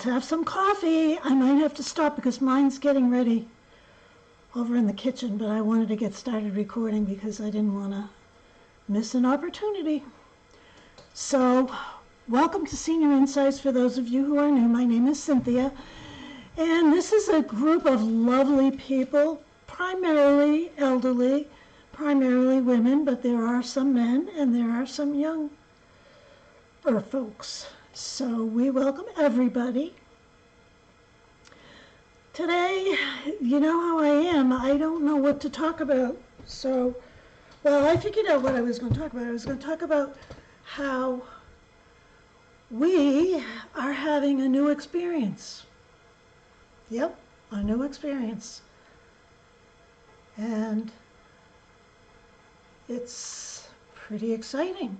have some coffee. I might have to stop because mine's getting ready over in the kitchen, but I wanted to get started recording because I didn't want to miss an opportunity. So, welcome to Senior Insights for those of you who are new. My name is Cynthia, and this is a group of lovely people, primarily elderly, primarily women, but there are some men and there are some younger folks. So we welcome everybody. Today, you know how I am. I don't know what to talk about. So, well, I figured out what I was going to talk about. I was going to talk about how we are having a new experience. Yep, a new experience. And it's pretty exciting.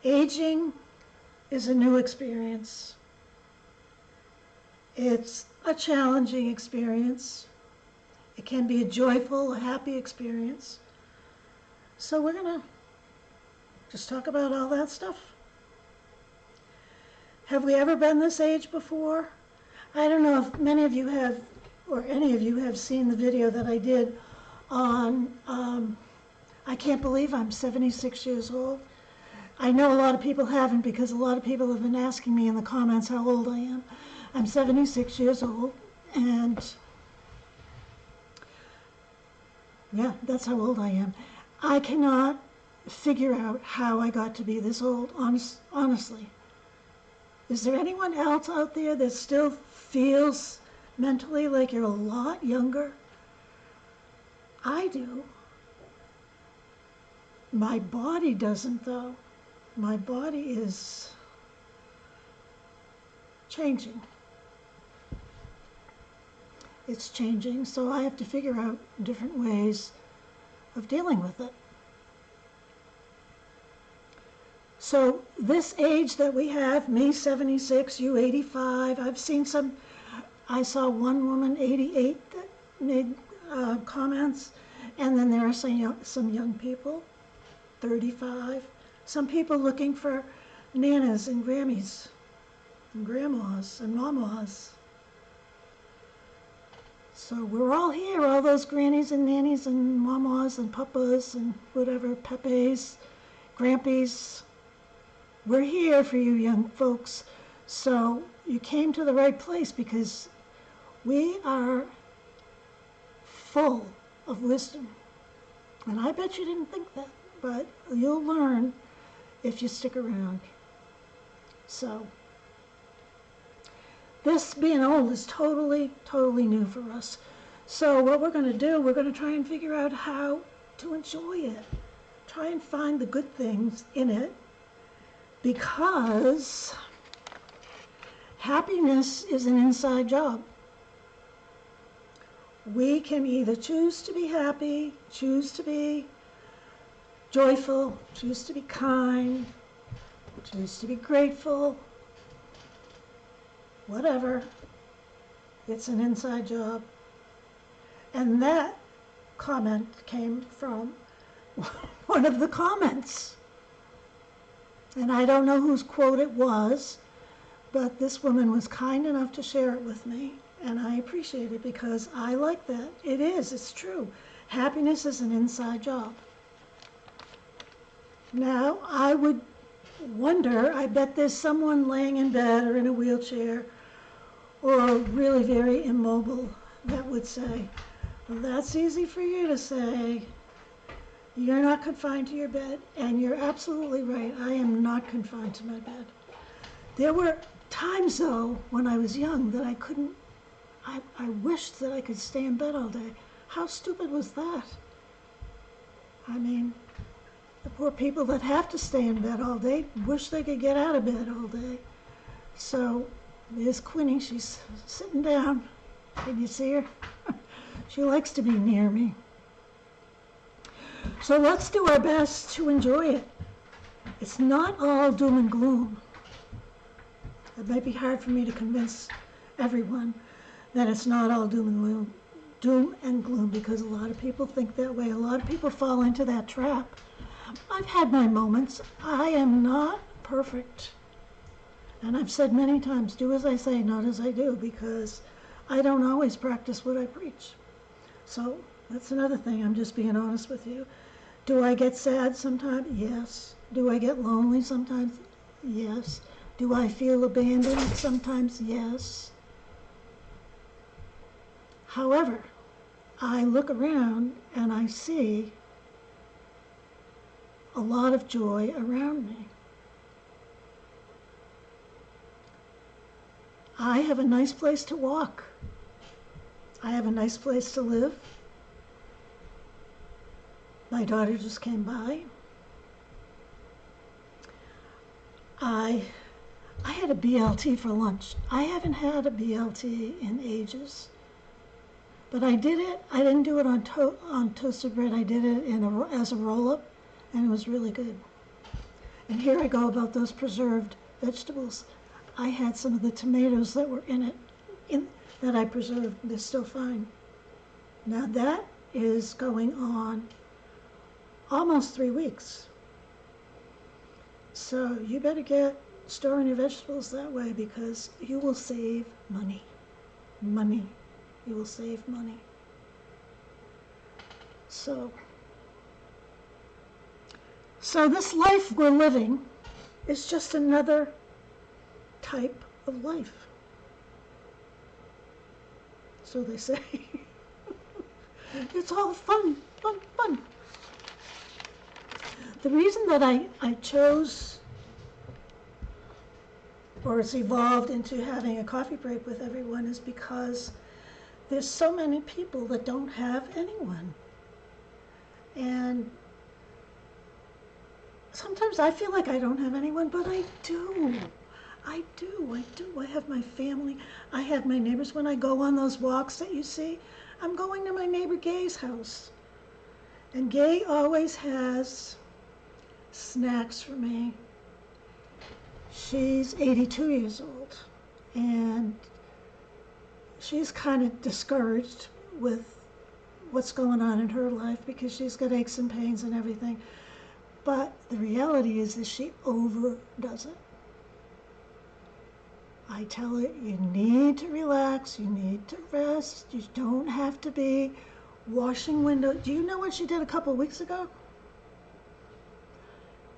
Aging is a new experience. It's a challenging experience. It can be a joyful, happy experience. So we're going to just talk about all that stuff. Have we ever been this age before? I don't know if many of you have, or any of you have seen the video that I did on, I can't believe I'm 76 years old. I know a lot of people haven't because a lot of people have been asking me in the comments how old I am. I'm 76 years old, and yeah, that's how old I am. I cannot figure out how I got to be this old, honestly. Is there anyone else out there that still feels mentally like you're a lot younger? I do. My body doesn't, though. My body is changing. It's changing, so I have to figure out different ways of dealing with it. So this age that we have, me 76, you 85, I saw one woman 88 that made comments, and then there are some young people, 35, some people looking for nanas and Grammies and grandmas and mamas. So we're all here, all those grannies and nannies and mamas and papas and whatever, pepes, grampies. We're here for you young folks. So you came to the right place because we are full of wisdom. And I bet you didn't think that, but you'll learn if you stick around. So this being old is totally new for us. So what we're going to do, we're going to try and figure out how to enjoy it. Try and find the good things in it, because happiness is an inside job. We can either choose to be happy, choose to be joyful, choose to be kind, choose to be grateful, whatever. It's an inside job. And that comment came from one of the comments. And I don't know whose quote it was, but this woman was kind enough to share it with me, and I appreciate it because I like that. It's true. Happiness is an inside job. Now, I would wonder, I bet there's someone laying in bed or in a wheelchair or really very immobile that would say, well, that's easy for you to say. You're not confined to your bed, and you're absolutely right. I am not confined to my bed. There were times, though, when I was young that I couldn't, I wished that I could stay in bed all day. How stupid was that? I mean, the poor people that have to stay in bed all day wish they could get out of bed all day. So there's Quinny. She's sitting down. Can you see her? She likes to be near me. So let's do our best to enjoy it. It's not all doom and gloom. It might be hard for me to convince everyone that it's not all doom and gloom because a lot of people think that way. A lot of people fall into that trap. I've had my moments. I am not perfect. And I've said many times, do as I say, not as I do, because I don't always practice what I preach. So that's another thing, I'm just being honest with you. Do I get sad sometimes? Yes. Do I get lonely sometimes? Yes. Do I feel abandoned sometimes? Yes. However, I look around and I see a lot of joy around me. I have a nice place to walk. I have a nice place to live. My daughter just came by. I had a BLT for lunch. I haven't had a BLT in ages. But I did it. I didn't do it on toasted bread. I did it as a roll-up, and it was really good. And here I go about those preserved vegetables. I had some of the tomatoes that were in it, that I preserved. They're still fine. Now that is going on almost 3 weeks. So you better get storing your vegetables that way, because you will save money. Money. You will save money. So this life we're living is just another type of life. So they say. It's all fun, fun, fun. The reason that I chose, or it's evolved into having a coffee break with everyone, is because there's so many people that don't have anyone. And sometimes I feel like I don't have anyone, but I do. I do. I have my family. I have my neighbors. When I go on those walks that you see, I'm going to my neighbor Gay's house. And Gay always has snacks for me. She's 82 years old, and she's kind of discouraged with what's going on in her life because she's got aches and pains and everything. But the reality is that she overdoes it. I tell her, you need to relax, you need to rest, you don't have to be washing windows. Do you know what she did a couple of weeks ago?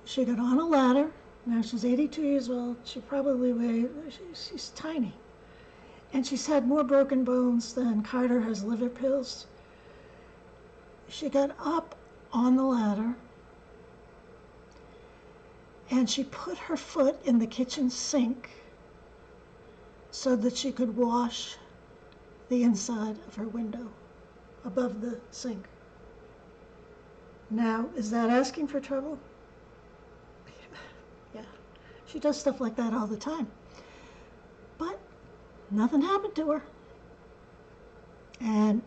She got on a ladder. Now she's 82 years old. She probably weighed, she's tiny. And she's had more broken bones than Carter has liver pills. She got up on the ladder and she put her foot in the kitchen sink so that she could wash the inside of her window above the sink. Now, is that asking for trouble? Yeah, she does stuff like that all the time. But nothing happened to her. And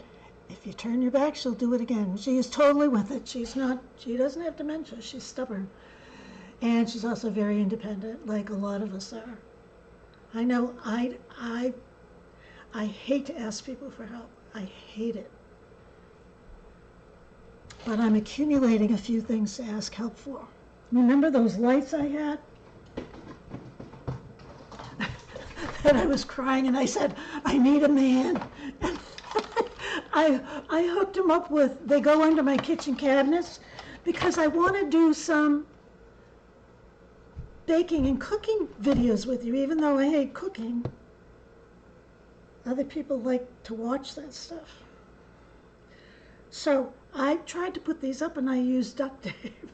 if you turn your back, she'll do it again. She is totally with it. She doesn't have dementia. She's stubborn. And she's also very independent, like a lot of us are. I know I hate to ask people for help. I hate it. But I'm accumulating a few things to ask help for. Remember those lights I had? And I was crying and I said, I need a man. And I hooked them up with, they go under my kitchen cabinets because I want to do some baking and cooking videos with you, even though I hate cooking. Other people like to watch that stuff. So I tried to put these up and I used duct tape.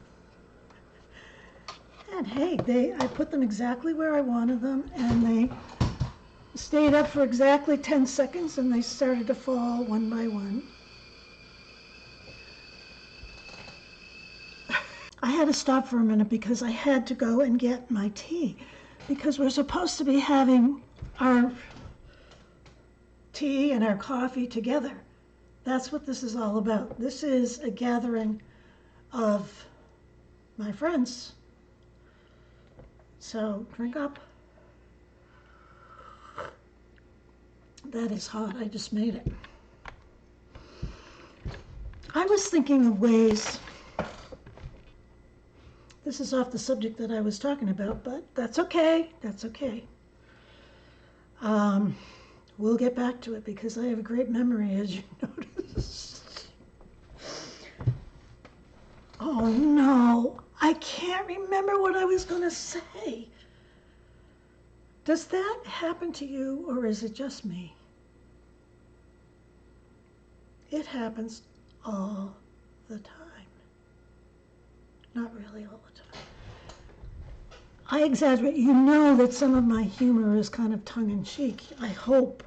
And hey, I put them exactly where I wanted them, and they stayed up for exactly 10 seconds and they started to fall one by one. I had to stop for a minute because I had to go and get my tea, because we're supposed to be having our tea and our coffee together. That's what this is all about. This is a gathering of my friends. So drink up. That is hot. I just made it. I was thinking of ways This is off the subject that I was talking about, but that's okay. That's okay. We'll get back to it because I have a great memory, as you noticed. Oh no, I can't remember what I was going to say. Does that happen to you, or is it just me? It happens all the time. Not really all the time. I exaggerate. You know that some of my humor is kind of tongue-in-cheek, I hope.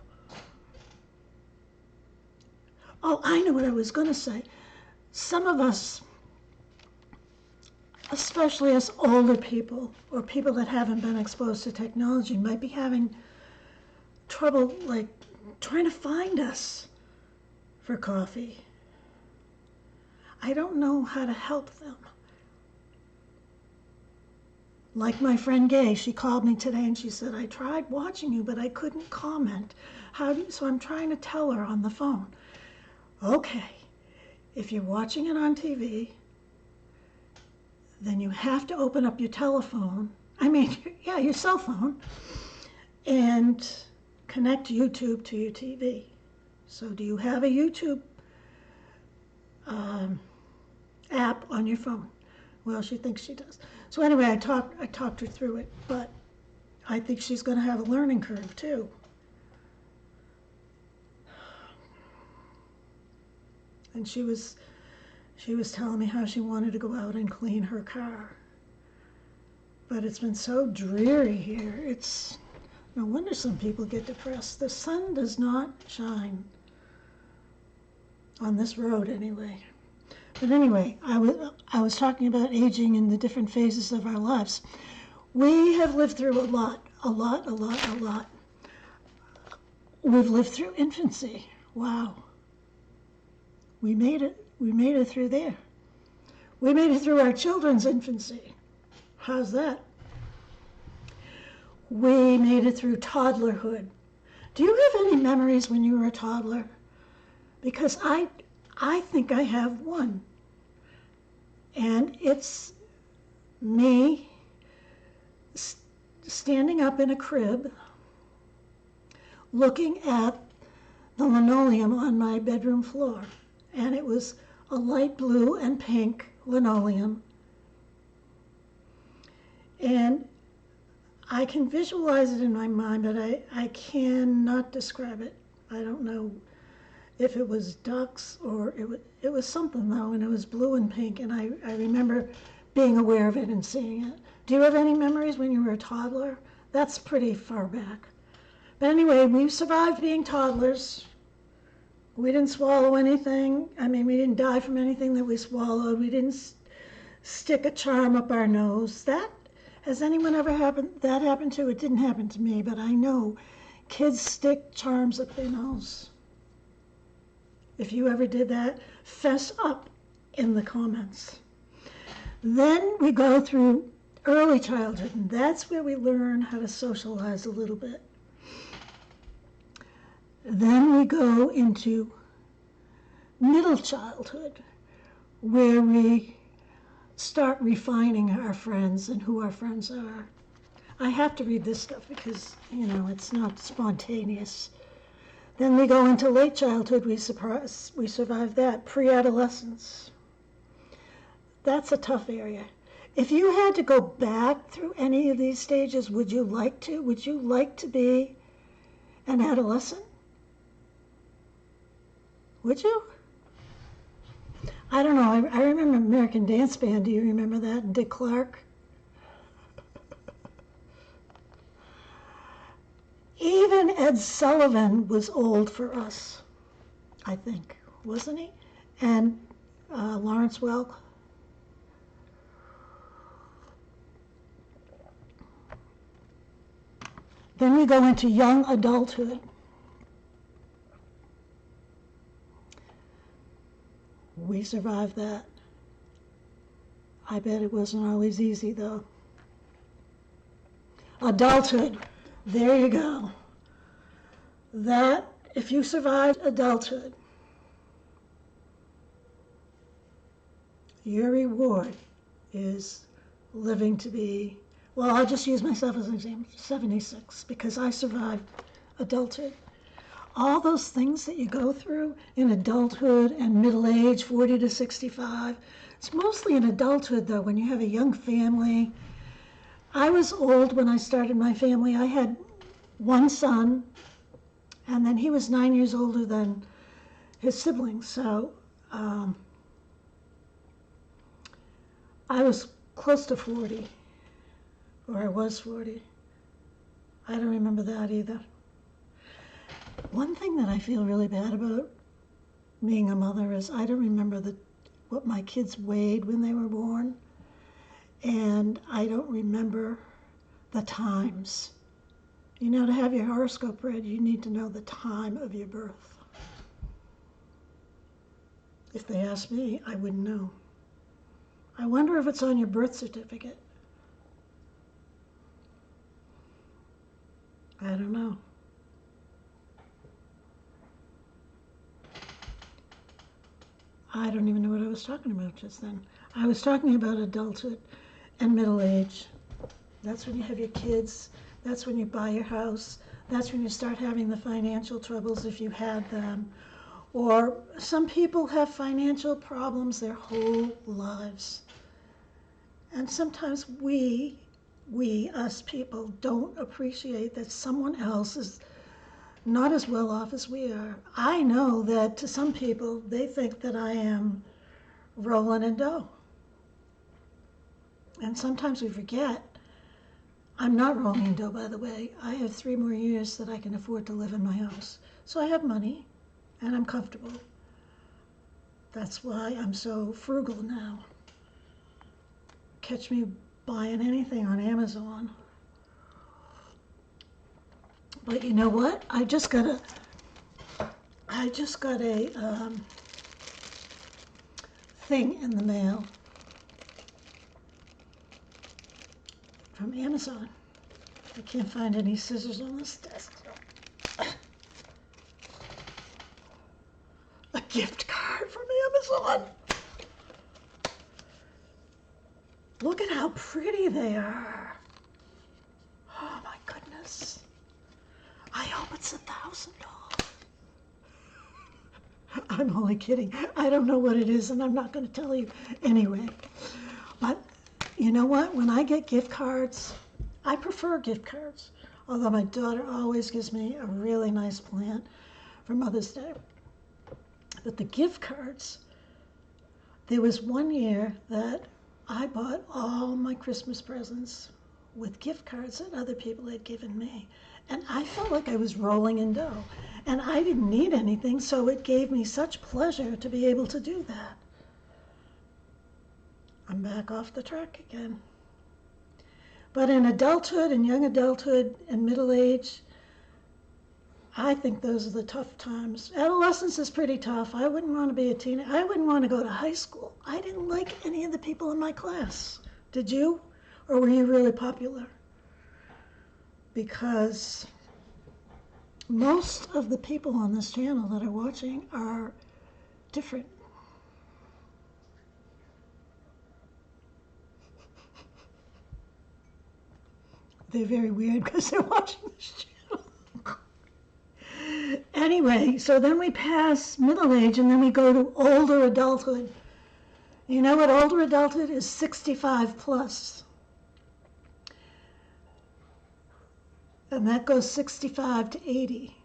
Oh, I know what I was going to say. Some of us, especially us older people or people that haven't been exposed to technology, might be having trouble, like, trying to find us for coffee. I don't know how to help them. Like my friend Gay, she called me today and she said, I tried watching you, but I couldn't comment. So I'm trying to tell her on the phone. Okay, if you're watching it on TV, then you have to open up your telephone, your cell phone, and connect YouTube to your TV. So do you have a YouTube app on your phone? Well, she thinks she does. So anyway, I talked her through it, but I think she's going to have a learning curve too. And she was telling me how she wanted to go out and clean her car. But it's been so dreary here. It's no wonder some people get depressed. The sun does not shine on this road anyway. But anyway, I was talking about aging and the different phases of our lives. We have lived through a lot. We've lived through infancy. Wow. We made it through there. We made it through our children's infancy. How's that? We made it through toddlerhood. Do you have any memories when you were a toddler? Because I think I have one. And it's me standing up in a crib, looking at the linoleum on my bedroom floor. And it was a light blue and pink linoleum. And I can visualize it in my mind, but I cannot describe it. I don't know if it was ducks or it was something though, and it was blue and pink, and I remember being aware of it and seeing it. Do you have any memories when you were a toddler? That's pretty far back. But anyway, we survived being toddlers. We didn't swallow anything. We didn't die from anything that we swallowed. We didn't stick a charm up our nose. Has anyone ever that happened to? It didn't happen to me, but I know kids stick charms up their nose. If you ever did that, fess up in the comments. Then we go through early childhood, and that's where we learn how to socialize a little bit. Then we go into middle childhood, where we start refining our friends and who our friends are. I have to read this stuff because, it's not spontaneous. Then we go into late childhood, we survive that. Pre-adolescence. That's a tough area. If you had to go back through any of these stages, would you like to? Would you like to be an adolescent? Would you? I don't know. I remember American Dance Band. Do you remember that? And Dick Clark? Even Ed Sullivan was old for us, I think, wasn't he? And Lawrence Welk. Then we go into young adulthood. We survived that. I bet it wasn't always easy, though. Adulthood. There you go. That, if you survived adulthood, your reward is living to be, well, I'll just use myself as an example, 76, because I survived adulthood. All those things that you go through in adulthood and middle age, 40 to 65, it's mostly in adulthood, though, when you have a young family. I was old when I started my family. I had one son, and then he was 9 years older than his siblings. So I was close to 40, or I was 40. I don't remember that either. One thing that I feel really bad about being a mother is I don't remember what my kids weighed when they were born, and I don't remember the times. You know, to have your horoscope read, you need to know the time of your birth. If they asked me, I wouldn't know. I wonder if it's on your birth certificate. I don't know. I don't even know what I was talking about just then. I was talking about adulthood and middle age. That's when you have your kids. That's when you buy your house. That's when you start having the financial troubles if you had them. Or some people have financial problems their whole lives. And sometimes we, us people, don't appreciate that someone else is not as well off as we are. I know that to some people, they think that I am rolling in dough. And sometimes we forget. I'm not rolling in dough, by the way. I have 3 more years that I can afford to live in my house. So I have money, and I'm comfortable. That's why I'm so frugal now. Catch me buying anything on Amazon. But you know what? I just got a thing in the mail from Amazon. I can't find any scissors on this desk. A gift card from Amazon. Look at how pretty they are. Oh my goodness. I hope it's $1,000. I'm only kidding. I don't know what it is, and I'm not going to tell you anyway. But you know what? When I get gift cards, I prefer gift cards. Although my daughter always gives me a really nice plant for Mother's Day. But the gift cards, there was one year that I bought all my Christmas presents with gift cards that other people had given me. And I felt like I was rolling in dough. And I didn't need anything, so it gave me such pleasure to be able to do that. I'm back off the track again. But in adulthood and young adulthood and middle age, I think those are the tough times. Adolescence is pretty tough. I wouldn't want to be a teenager. I wouldn't want to go to high school. I didn't like any of the people in my class. Did you? Or were you really popular? Because most of the people on this channel that are watching are different. They're very weird because they're watching this channel. Anyway, so then we pass middle age and then we go to older adulthood. You know what older adulthood is? 65 plus. And that goes 65 to 80.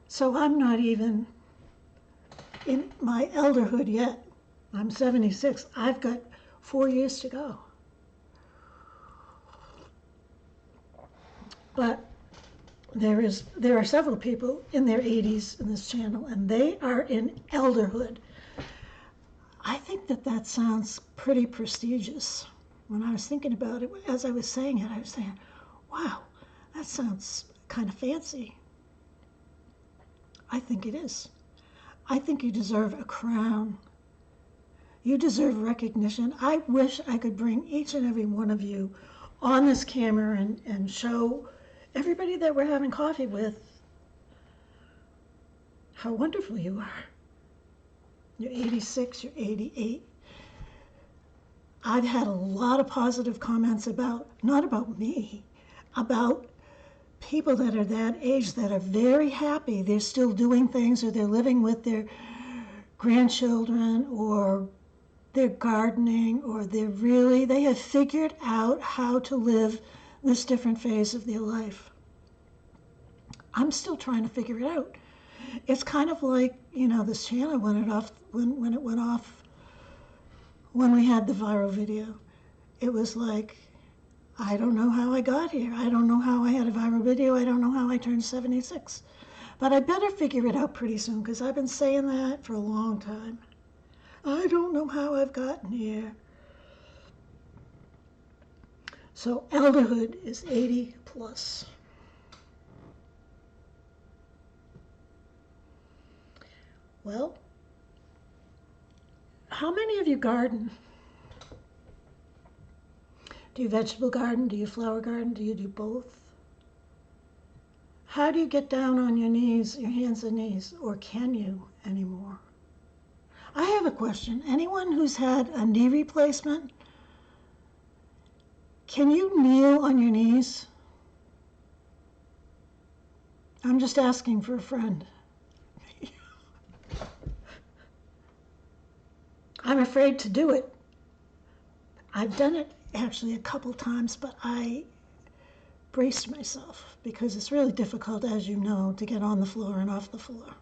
So I'm not even in my elderhood yet. I'm 76. I've got 4 years to go. But there are several people in their 80s in this channel, and they are in elderhood. I think that sounds pretty prestigious. When I was thinking about it, as I was saying it, I was saying, wow, that sounds kind of fancy. I think it is. I think you deserve a crown. You deserve recognition. I wish I could bring each and every one of you on this camera and show everybody that we're having coffee with how wonderful you are. You're 86, you're 88. I've had a lot of positive comments about, not about me, about people that are that age that are very happy. They're still doing things, or they're living with their grandchildren, or they're gardening, or they have figured out how to live this different phase of their life. I'm still trying to figure it out. It's kind of like, this channel when it went off when we had the viral video. It was like, I don't know how I got here. I don't know how I had a viral video. I don't know how I turned 76. But I better figure it out pretty soon, because I've been saying that for a long time. I don't know how I've gotten here. So elderhood is 80 plus. Well, how many of you garden? Do you vegetable garden? Do you flower garden? Do you do both? How do you get down on your knees, your hands and knees, or can you anymore? I have a question. Anyone who's had a knee replacement, can you kneel on your knees? I'm just asking for a friend. I'm afraid to do it. I've done it actually a couple times, but I braced myself because it's really difficult, as you know, to get on the floor and off the floor.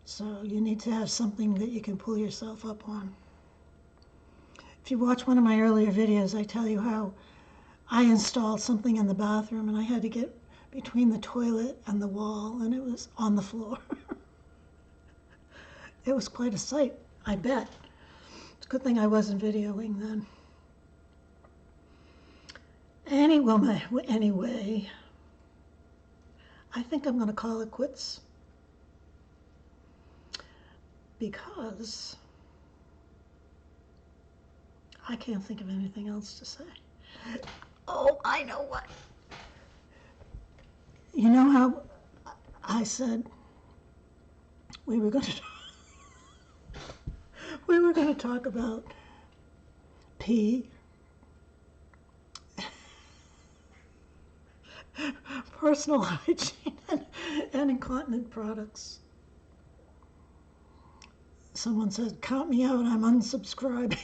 So you need to have something that you can pull yourself up on. If you watch one of my earlier videos, I tell you how I installed something in the bathroom and I had to get between the toilet and the wall, and it was on the floor. It was quite a sight, I bet. It's a good thing I wasn't videoing then. Anyway, I think I'm going to call it quits, because I can't think of anything else to say. Oh, I know what. You know how I said we were going to talk about pee, personal hygiene, and incontinent products. Someone said, count me out, I'm unsubscribing.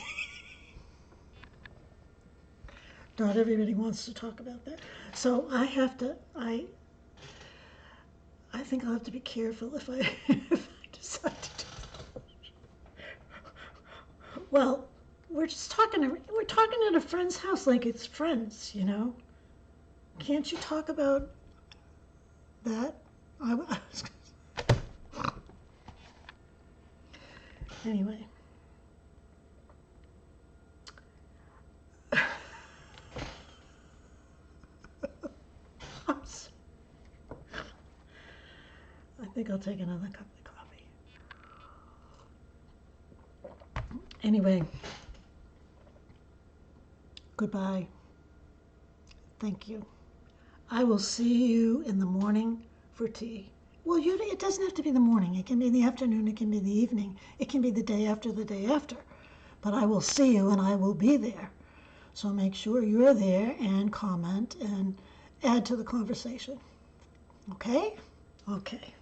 Not everybody wants to talk about that. So I think I'll have to be careful if I decide to do that. Well, we're talking at a friend's house like it's friends, Can't you talk about that? Anyway. I think I'll take another cup of coffee. Anyway, goodbye. Thank you. I will see you in the morning for tea. Well, it doesn't have to be the morning. It can be the afternoon. It can be the evening. It can be the day after the day after. But I will see you and I will be there. So make sure you're there and comment and add to the conversation. Okay? Okay.